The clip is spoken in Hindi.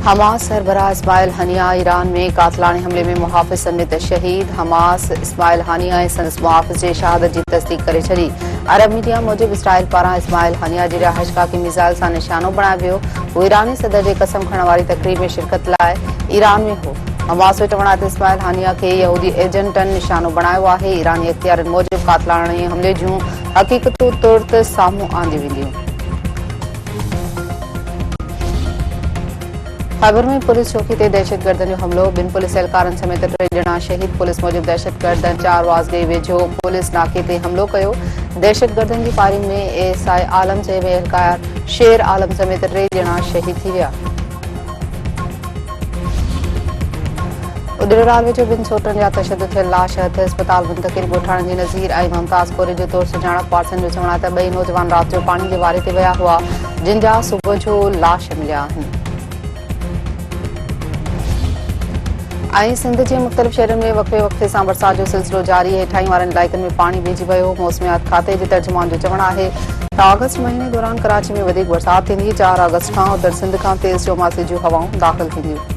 हमास सरबराह इस्माइल हनिया ईरान में कातलाने हमले में मुहाफ़िज़ समेत शहीद। हमास इस्माइल हनिया ऐं संदसि मुहाफ़िज़ जे शहादत जी तस्दीक करे छॾी। अरब मीडिया मूजिब इसराइल पारां इस्माइल हनिया जी रिहाइशगाह खे मिसाइल सां निशानो बणायो वियो। हू ईरानी सदर जे कसम खणण वारी तक़रीब में शिरकत लाइ ईरान में हो। हमास जो चवणु आहे त इस्माइल हनिया खे यहूदी एजेंटनि निशानो बणायो आहे। ईरानी इख़्तियारनि मूजिब कातलाने हमले जूं हक़ीक़तूं तुर्त साम्हूं आंदियूं वेंदियूं। खैबर में पुलिस चौकी ते दहशतगर्दनि जो हमलो, 2 पुलिस एहलकारनि समेत 3 ॼणा शहीद। पुलिस मूजिब दहशतगर्दनि 4 वाज़गे वेझो पुलिस नाके ते हमलो कयो। दहशतगर्दनि जी फायरिंग में एएसआई आलम चइबे एहलकार शेर आलम समेत 3 ॼणा शहीद थी विया। उॾिरराल वेझो 2 सोटनि जा तशदुद थियल लाश हथ अस्पताल मुंतक़िल। ॻोठाणनि जी नज़ीर ऐं मुमताज़ कोरे जे तौरु सुञाणप। वारसनि जो चवणु आहे त 2 नौजवान राति जो पाणी जे वारे ते विया हुआ, जिन जा सुबुह जो लाश मिलिया आहिनि। सिंध जे मुख़्तलिफ़ शहरनि में वक़्फ़े वक़्फ़े सां बरसात जो सिलसिलो जारी। हेठाहीं वारनि इलाइक़नि में पाणी ॿिहिजी वियो। मौसमियात खाते जे तर्जुमान जो चवणु आहे त अगस्त महीने दौरान कराची में वधीक बरसात थींदी। 4 अगस्त खां उतर सिंध खां तेज़ चौमासे जूं हवाऊं दाख़िल थींदियूं।